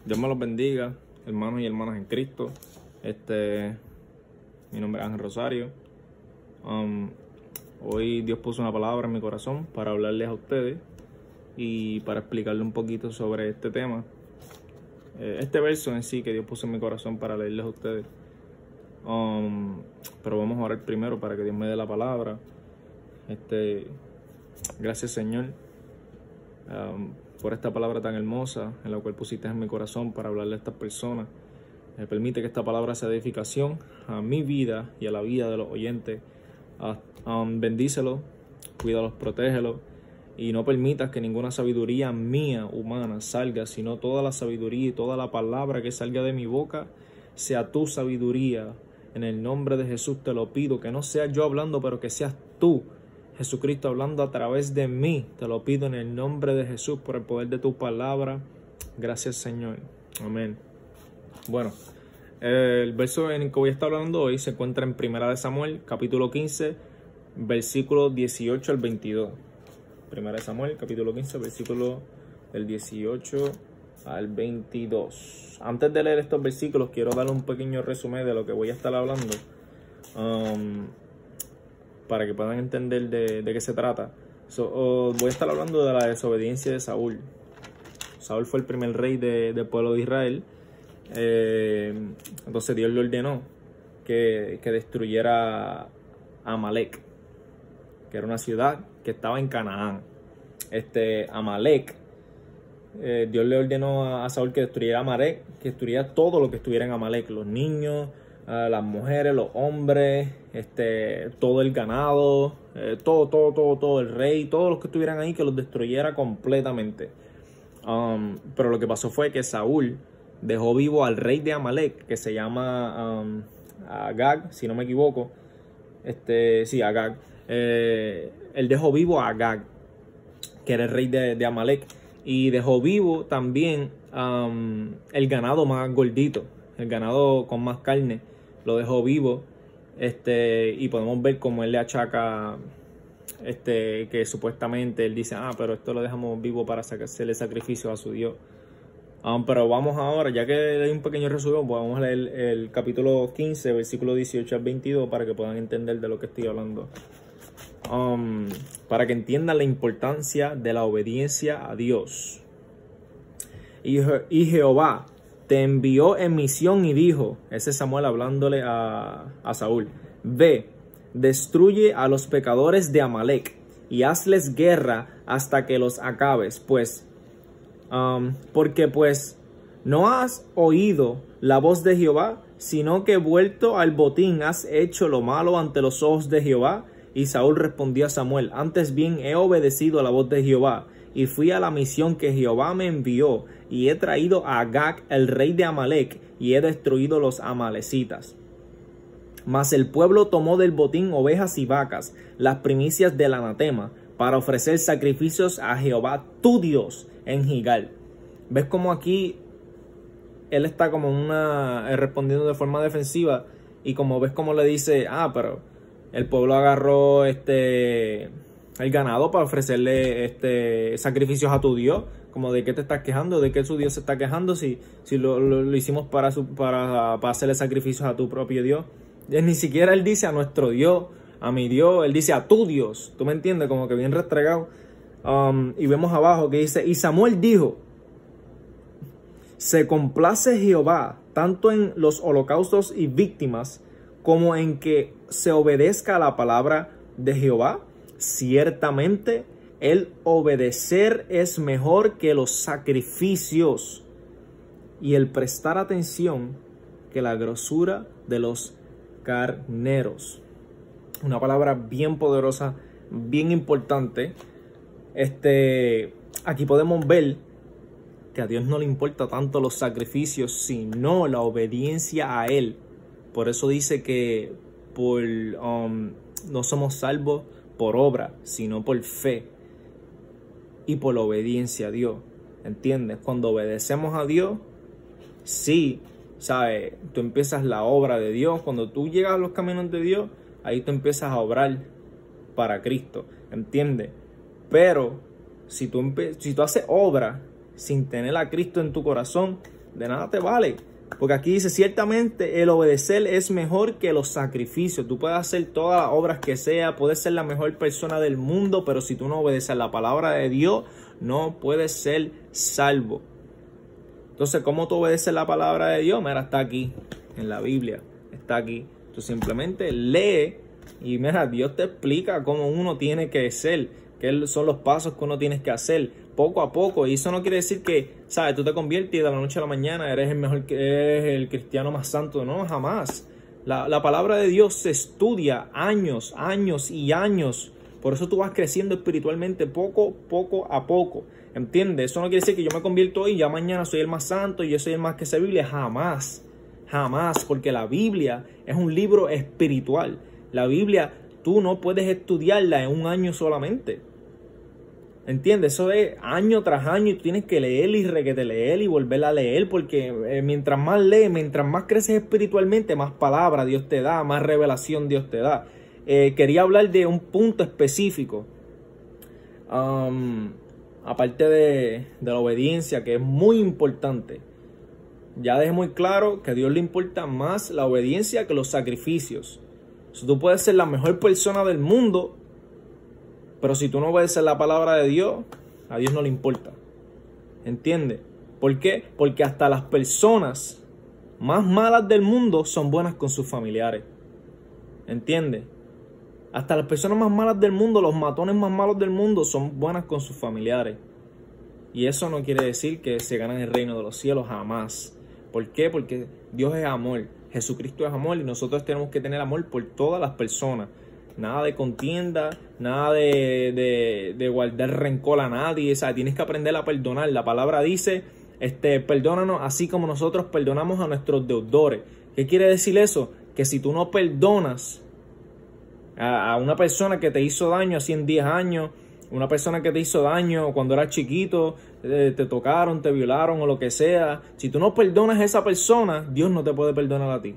Dios me los bendiga, hermanos y hermanas en Cristo. Mi nombre es Ángel Rosario. Hoy Dios puso una palabra en mi corazón para hablarles a ustedes y para explicarles un poquito sobre este tema. Este verso en sí que Dios puso en mi corazón para leerles a ustedes. Pero vamos a orar primero para que Dios me dé la palabra. Gracias, Señor, por esta palabra tan hermosa en la cual pusiste en mi corazón para hablarle a estas personas. Permite que esta palabra sea de edificación a mi vida y a la vida de los oyentes. Bendícelos, cuídalos, protégelos y no permitas que ninguna sabiduría mía, humana, salga, sino toda la sabiduría y toda la palabra que salga de mi boca sea tu sabiduría. En el nombre de Jesús te lo pido, que no sea yo hablando, pero que seas tú, Jesucristo, hablando a través de mí. Te lo pido en el nombre de Jesús, por el poder de tu palabra. Gracias, Señor. Amén. Bueno, el verso en el que voy a estar hablando hoy se encuentra en Primera de Samuel, capítulo 15, versículo 18 al 22. Primera de Samuel, capítulo 15, versículo del 18 al 22. Antes de leer estos versículos, quiero darle un pequeño resumen de lo que voy a estar hablando, para que puedan entender de qué se trata. Voy a estar hablando de la desobediencia de Saúl. Saúl fue el primer rey del pueblo de Israel. Entonces Dios le ordenó que destruyera Amalek, que era una ciudad que estaba en Canaán. Amalek, Dios le ordenó a Saúl que destruyera Amalek, que destruyera todo lo que estuviera en Amalek, los niños, las mujeres, los hombres, todo el ganado, todo el rey, todos los que estuvieran ahí, que los destruyera completamente. Pero lo que pasó fue que Saúl dejó vivo al rey de Amalek, que se llama Agag, si no me equivoco. Sí, Agag. Él dejó vivo a Agag, que era el rey de Amalek. Y dejó vivo también el ganado más gordito, el ganado con más carne. Lo dejó vivo. Y podemos ver cómo él le achaca, que supuestamente él dice, pero esto lo dejamos vivo para hacerle sacrificio a su Dios. Pero vamos ahora, ya que leí un pequeño resumen, pues vamos a leer el capítulo 15, versículo 18 al 22, para que puedan entender de lo que estoy hablando. Para que entiendan la importancia de la obediencia a Dios. Y Jehová te envió en misión y dijo, ese es Samuel hablándole a Saúl, ve, destruye a los pecadores de Amalek y hazles guerra hasta que los acabes, porque no has oído la voz de Jehová, sino que vuelto al botín has hecho lo malo ante los ojos de Jehová. Y Saúl respondió a Samuel, antes bien he obedecido a la voz de Jehová, y fui a la misión que Jehová me envió, y he traído a Agag, el rey de Amalek, y he destruido los amalecitas. Mas el pueblo tomó del botín ovejas y vacas, las primicias del anatema, para ofrecer sacrificios a Jehová tu Dios en Gilgal. ¿Ves cómo aquí él está como respondiendo de forma defensiva? Y como ves cómo le dice, pero el pueblo agarró el ganado para ofrecerle sacrificios a tu Dios. Como, ¿de qué te estás quejando? ¿De qué su Dios se está quejando si lo hicimos para hacerle sacrificios a tu propio Dios? Ni siquiera él dice a nuestro Dios, a mi Dios, él dice a tu Dios. ¿Tú me entiendes? Como que bien restregado. Y vemos abajo que dice, y Samuel dijo, se complace Jehová tanto en los holocaustos y víctimas como en que se obedezca a la palabra de Jehová. Ciertamente el obedecer es mejor que los sacrificios y el prestar atención que la grosura de los carneros. Una palabra bien poderosa, bien importante. Aquí podemos ver que a Dios no le importa tanto los sacrificios, sino la obediencia a Él. Por eso dice que no somos salvos por obra, sino por fe y por la obediencia a Dios. ¿Entiendes? Cuando obedecemos a Dios, sí, ¿sabes? Tú empiezas la obra de Dios. Cuando tú llegas a los caminos de Dios, ahí tú empiezas a obrar para Cristo. ¿Entiendes? Pero si tú haces obra sin tener a Cristo en tu corazón, de nada te vale. Porque aquí dice, ciertamente el obedecer es mejor que los sacrificios. Tú puedes hacer todas las obras que sea, puedes ser la mejor persona del mundo, pero si tú no obedeces a la palabra de Dios, no puedes ser salvo. Entonces, ¿cómo tú obedeces la palabra de Dios? Mira, está aquí, en la Biblia, está aquí. Tú simplemente lee y mira, Dios te explica cómo uno tiene que ser, qué son los pasos que uno tiene que hacer, poco a poco. Y eso no quiere decir que, ¿sabes? Tú te conviertes y de la noche a la mañana eres el mejor, eres el cristiano más santo. No, jamás. La palabra de Dios se estudia años, años y años. Por eso tú vas creciendo espiritualmente poco a poco. ¿Entiendes? Eso no quiere decir que yo me convierto hoy y ya mañana soy el más santo y yo soy el más que esa Biblia. Jamás. Jamás. Porque la Biblia es un libro espiritual. La Biblia tú no puedes estudiarla en un año solamente. ¿Entiendes? Eso es año tras año y tú tienes que leer y requete leer y volver a leer porque mientras más lees, mientras más creces espiritualmente, más palabra Dios te da, más revelación Dios te da. Quería hablar de un punto específico, aparte de la obediencia, que es muy importante. Ya dejé muy claro que a Dios le importa más la obediencia que los sacrificios. Si tú puedes ser la mejor persona del mundo, pero si tú no obedeces la palabra de Dios, a Dios no le importa. ¿Entiendes? ¿Por qué? Porque hasta las personas más malas del mundo son buenas con sus familiares. ¿Entiendes? Hasta las personas más malas del mundo, los matones más malos del mundo, son buenas con sus familiares. Y eso no quiere decir que se ganan el reino de los cielos, jamás. ¿Por qué? Porque Dios es amor. Jesucristo es amor y nosotros tenemos que tener amor por todas las personas. Nada de contienda, nada de guardar rencor a nadie. O sea, tienes que aprender a perdonar. La palabra dice, perdónanos así como nosotros perdonamos a nuestros deudores. ¿Qué quiere decir eso? Que si tú no perdonas a una persona que te hizo daño hace 10 años, una persona que te hizo daño cuando eras chiquito, te tocaron, te violaron o lo que sea, si tú no perdonas a esa persona, Dios no te puede perdonar a ti.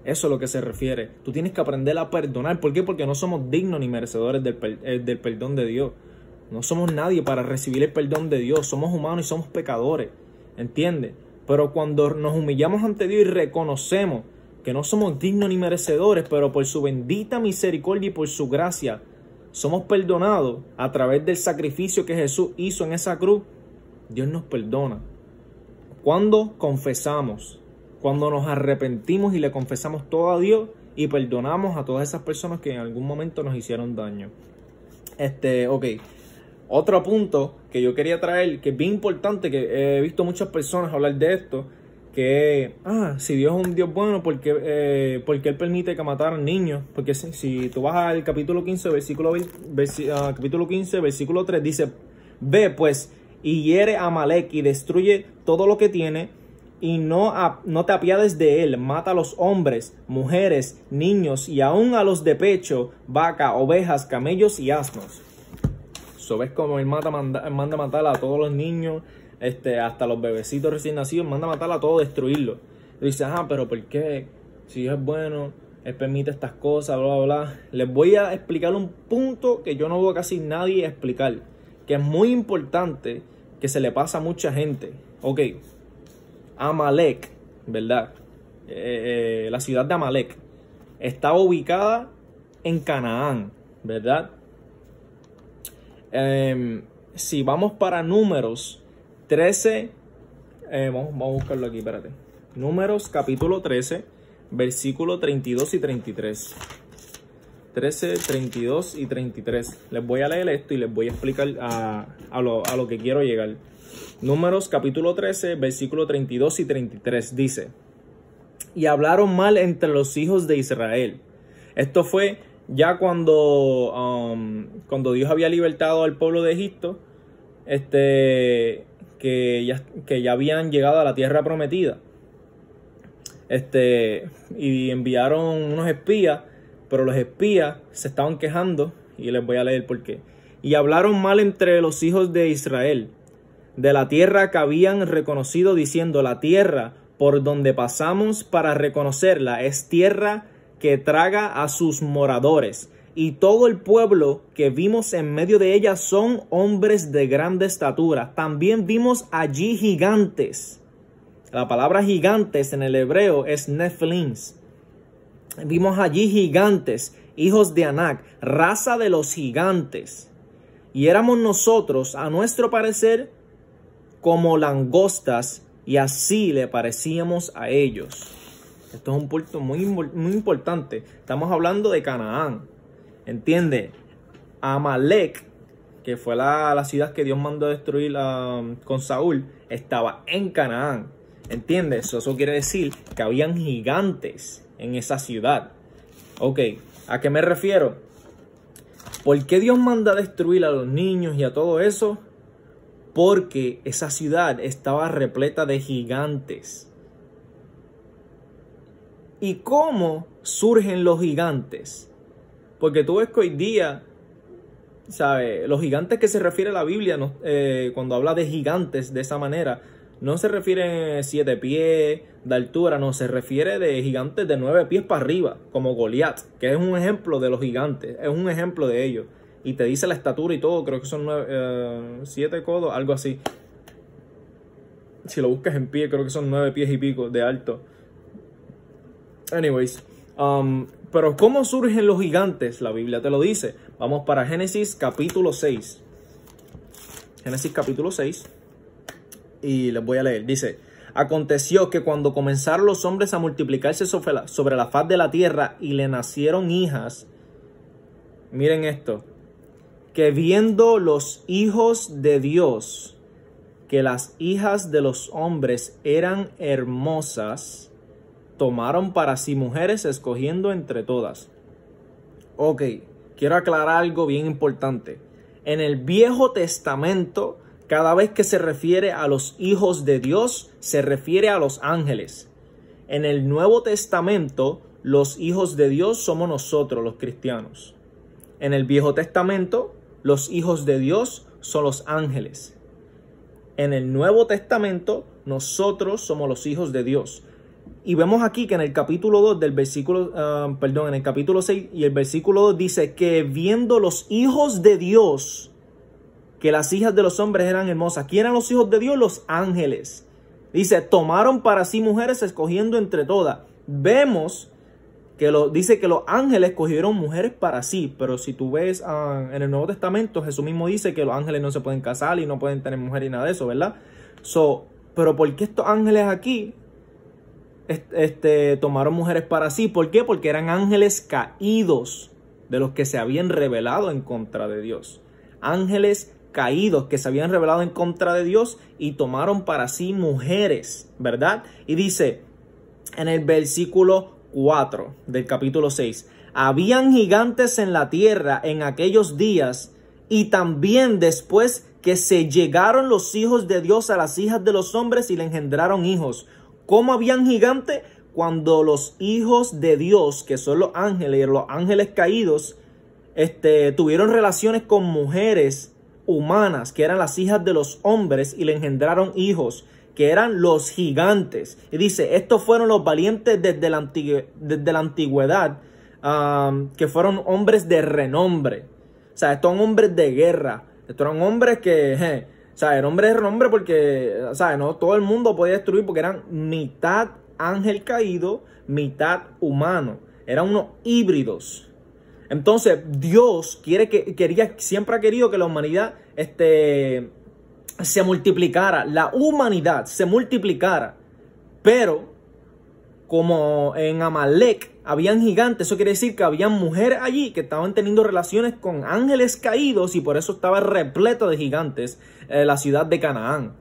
Eso es lo que se refiere. Tú tienes que aprender a perdonar. ¿Por qué? Porque no somos dignos ni merecedores del perdón de Dios. No somos nadie para recibir el perdón de Dios. Somos humanos y somos pecadores. ¿Entiendes? Pero cuando nos humillamos ante Dios y reconocemos que no somos dignos ni merecedores, pero por su bendita misericordia y por su gracia somos perdonados a través del sacrificio que Jesús hizo en esa cruz, Dios nos perdona. Cuando confesamos, cuando nos arrepentimos y le confesamos todo a Dios y perdonamos a todas esas personas que en algún momento nos hicieron daño. Ok. Otro punto que yo quería traer, que es bien importante, que he visto muchas personas hablar de esto, que si Dios es un Dios bueno, ¿por qué Él permite que mataran niños? Porque si tú vas al capítulo 15, capítulo 15, versículo 3, dice, ve pues y hiere a Amalek y destruye todo lo que tiene, y no te apiades de él, mata a los hombres, mujeres, niños y aún a los de pecho, vaca, ovejas, camellos y asnos. Eso ves como él manda matar a todos los niños, hasta los bebecitos recién nacidos, manda matar a todos, destruirlos. Y dice, pero ¿por qué? Si Dios es bueno, Él permite estas cosas, bla, bla, bla. Les voy a explicar un punto que yo no veo casi nadie explicar, que es muy importante, que se le pasa a mucha gente. Ok. Amalek, ¿verdad? La ciudad de Amalek está ubicada en Canaán, ¿verdad? Si vamos para Números 13, vamos a buscarlo aquí, espérate. Números capítulo 13, versículo 32 y 33. 13, 32 y 33. Les voy a leer esto y les voy a explicar a lo que quiero llegar. Números capítulo 13, versículo 32 y 33 dice: y hablaron mal entre los hijos de Israel. Esto fue ya cuando Dios había libertado al pueblo de Egipto, que ya habían llegado a la tierra prometida. Y enviaron unos espías, pero los espías se estaban quejando, y les voy a leer por qué. Y hablaron mal entre los hijos de Israel de la tierra que habían reconocido, diciendo: la tierra por donde pasamos para reconocerla es tierra que traga a sus moradores, y todo el pueblo que vimos en medio de ella son hombres de grande estatura. También vimos allí gigantes. La palabra gigantes en el hebreo es Nephilims. Vimos allí gigantes, hijos de Anak, raza de los gigantes. Y éramos nosotros, a nuestro parecer, como langostas, y así le parecíamos a ellos. Esto es un punto muy importante. Estamos hablando de Canaán. ¿Entiende? Amalek, que fue la ciudad que Dios mandó a destruir con Saúl, estaba en Canaán. ¿Entiendes? Eso quiere decir que habían gigantes en esa ciudad. Ok, ¿a qué me refiero? ¿Por qué Dios manda a destruir a los niños y a todo eso? Porque esa ciudad estaba repleta de gigantes. ¿Y cómo surgen los gigantes? Porque tú ves que hoy día, ¿sabes? Los gigantes que se refiere a la Biblia, cuando habla de gigantes de esa manera, no se refiere a 7 pies de altura, no, se refiere de gigantes de 9 pies para arriba, como Goliat, que es un ejemplo de los gigantes, es un ejemplo de ellos. Y te dice la estatura y todo, creo que son 7 codos, algo así. Si lo buscas en pie, creo que son 9 pies y pico de alto. Anyways, pero ¿cómo surgen los gigantes? La Biblia te lo dice. Vamos para Génesis capítulo 6. Génesis capítulo 6. Y les voy a leer. Dice: aconteció que cuando comenzaron los hombres a multiplicarse sobre la faz de la tierra y le nacieron hijas, miren esto, que viendo los hijos de Dios, que las hijas de los hombres eran hermosas, tomaron para sí mujeres escogiendo entre todas. Ok, quiero aclarar algo bien importante. En el Viejo Testamento, cada vez que se refiere a los hijos de Dios, se refiere a los ángeles. En el Nuevo Testamento, los hijos de Dios somos nosotros, los cristianos. En el Viejo Testamento, los hijos de Dios son los ángeles. En el Nuevo Testamento, nosotros somos los hijos de Dios. Y vemos aquí que en el capítulo 2 del versículo, en el capítulo 6 y el versículo 2 dice que viendo los hijos de Dios, que las hijas de los hombres eran hermosas. ¿Quién eran los hijos de Dios? Los ángeles. Dice, tomaron para sí mujeres escogiendo entre todas. Vemos que dice que los ángeles escogieron mujeres para sí. Pero si tú ves en el Nuevo Testamento, Jesús mismo dice que los ángeles no se pueden casar y no pueden tener mujer y nada de eso, ¿verdad? Pero ¿por qué estos ángeles aquí tomaron mujeres para sí? ¿Por qué? Porque eran ángeles caídos de los que se habían rebelado en contra de Dios. Ángeles caídos que se habían rebelado en contra de Dios y tomaron para sí mujeres, ¿verdad? Y dice en el versículo 4 del capítulo 6, habían gigantes en la tierra en aquellos días y también después que se llegaron los hijos de Dios a las hijas de los hombres y le engendraron hijos. ¿Cómo habían gigantes? Cuando los hijos de Dios, que son los ángeles caídos, tuvieron relaciones con mujeres humanas, que eran las hijas de los hombres, y le engendraron hijos, que eran los gigantes. Y dice, estos fueron los valientes desde la antigüedad, que fueron hombres de renombre. O sea, estos son hombres de guerra. Estos eran hombres que, o sea, eran hombres de renombre porque, o sea, no todo el mundo podía destruir porque eran mitad ángel caído, mitad humano. Eran unos híbridos. Entonces, Dios siempre ha querido que la humanidad se multiplicara. La humanidad se multiplicara. Pero, como en Amalek habían gigantes, eso quiere decir que habían mujeres allí que estaban teniendo relaciones con ángeles caídos y por eso estaba repleto de gigantes la ciudad de Canaán.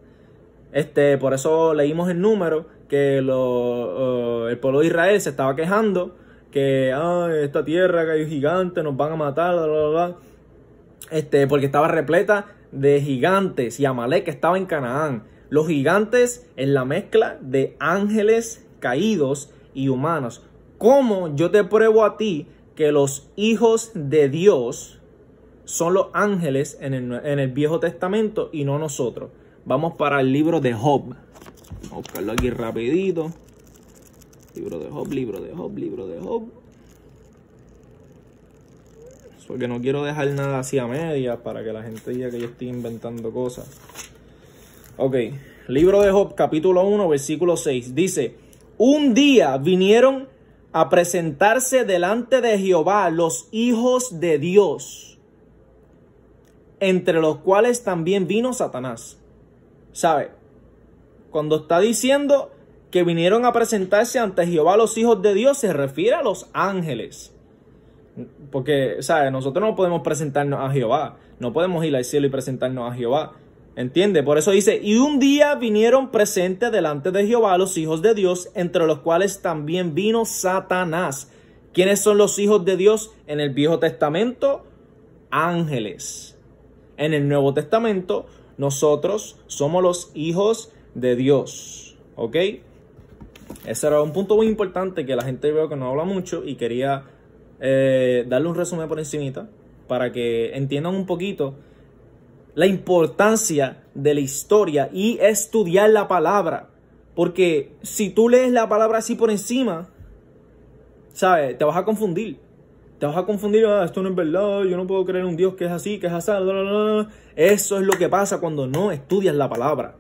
Por eso leímos el número que el pueblo de Israel se estaba quejando que esta tierra que hay gigantes, nos van a matar, bla, bla, bla. Porque estaba repleta de gigantes y Amalek estaba en Canaán. Los gigantes en la mezcla de ángeles caídos y humanos. ¿Cómo yo te pruebo a ti que los hijos de Dios son los ángeles en el Viejo Testamento y no nosotros? Vamos para el libro de Job. Vamos a buscarlo aquí rapidito. Libro de Job, libro de Job, libro de Job. Porque no quiero dejar nada así a medias para que la gente diga que yo estoy inventando cosas. Ok, Libro de Job, capítulo 1, versículo 6. Dice, un día vinieron a presentarse delante de Jehová los hijos de Dios, entre los cuales también vino Satanás. ¿Sabe? Cuando está diciendo que vinieron a presentarse ante Jehová los hijos de Dios, se refiere a los ángeles. Porque, ¿sabe? Nosotros no podemos presentarnos a Jehová. No podemos ir al cielo y presentarnos a Jehová. ¿Entiende? Por eso dice, y un día vinieron presentes delante de Jehová los hijos de Dios, entre los cuales también vino Satanás. ¿Quiénes son los hijos de Dios en el Viejo Testamento? Ángeles. En el Nuevo Testamento, nosotros somos los hijos de Dios. ¿Ok? Ese era un punto muy importante que la gente veo que no habla mucho y quería darle un resumen por encimita para que entiendan un poquito la importancia de la historia y estudiar la palabra. Porque si tú lees la palabra así por encima, ¿sabes? Te vas a confundir. Te vas a confundir, esto no es verdad, yo no puedo creer en un Dios que es así, que es así. Eso es lo que pasa cuando no estudias la palabra.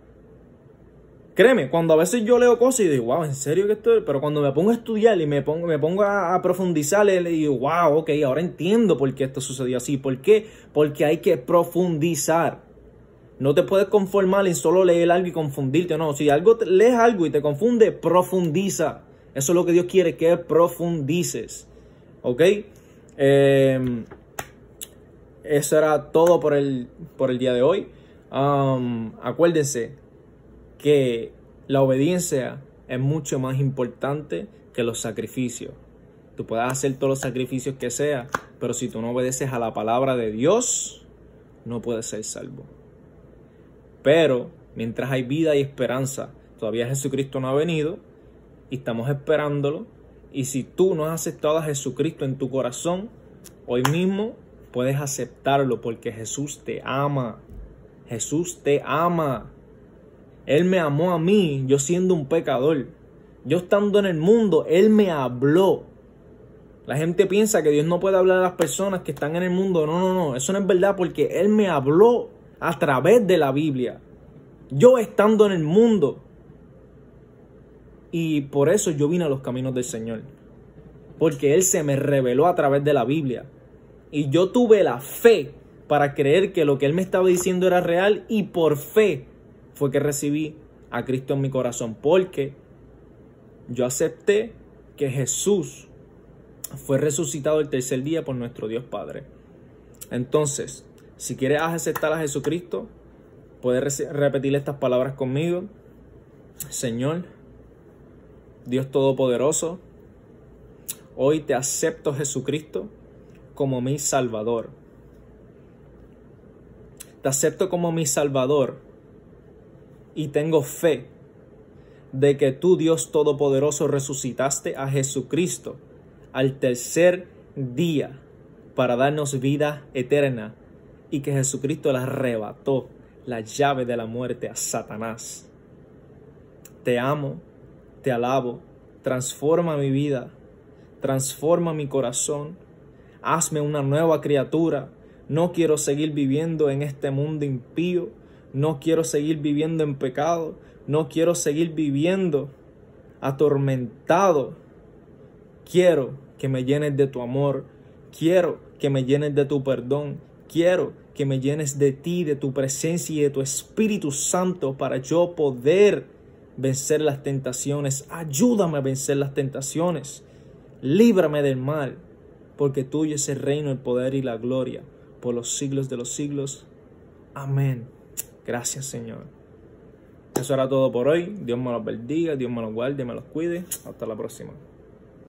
Créeme, cuando a veces yo leo cosas y digo, wow, ¿en serio que esto? Pero cuando me pongo a estudiar y me pongo a profundizar, le digo, wow, ok, ahora entiendo por qué esto sucedió así. ¿Por qué? Porque hay que profundizar. No te puedes conformar en solo leer algo y confundirte. No, si lees algo y te confunde, profundiza. Eso es lo que Dios quiere, que profundices. ¿Ok? Eso era todo por el día de hoy. Acuérdense que la obediencia es mucho más importante que los sacrificios. Tú puedes hacer todos los sacrificios que sea, pero si tú no obedeces a la palabra de Dios, no puedes ser salvo. Pero mientras hay vida y esperanza, todavía Jesucristo no ha venido y estamos esperándolo. Y si tú no has aceptado a Jesucristo en tu corazón, hoy mismo puedes aceptarlo porque Jesús te ama. Jesús te ama. Él me amó a mí, yo siendo un pecador. Yo estando en el mundo, Él me habló. La gente piensa que Dios no puede hablar a las personas que están en el mundo. No. Eso no es verdad porque Él me habló a través de la Biblia. Yo estando en el mundo. Y por eso yo vine a los caminos del Señor. Porque Él se me reveló a través de la Biblia. Y yo tuve la fe para creer que lo que Él me estaba diciendo era real. Y por fe fue que recibí a Cristo en mi corazón, porque yo acepté que Jesús fue resucitado el tercer día por nuestro Dios Padre. Entonces, si quieres aceptar a Jesucristo, puedes repetir estas palabras conmigo. Señor, Dios Todopoderoso, hoy te acepto, Jesucristo, como mi Salvador. Te acepto como mi Salvador. Y tengo fe de que tú, Dios Todopoderoso, resucitaste a Jesucristo al tercer día para darnos vida eterna y que Jesucristo le arrebató la llave de la muerte a Satanás. Te amo, te alabo, transforma mi vida, transforma mi corazón, hazme una nueva criatura. No quiero seguir viviendo en este mundo impío. No quiero seguir viviendo en pecado. No quiero seguir viviendo atormentado. Quiero que me llenes de tu amor. Quiero que me llenes de tu perdón. Quiero que me llenes de ti, de tu presencia y de tu Espíritu Santo para yo poder vencer las tentaciones. Ayúdame a vencer las tentaciones. Líbrame del mal, porque tuyo es el reino, el poder y la gloria por los siglos de los siglos. Amén. Gracias, Señor. Eso era todo por hoy. Dios me los bendiga, Dios me los guarde, me los cuide. Hasta la próxima.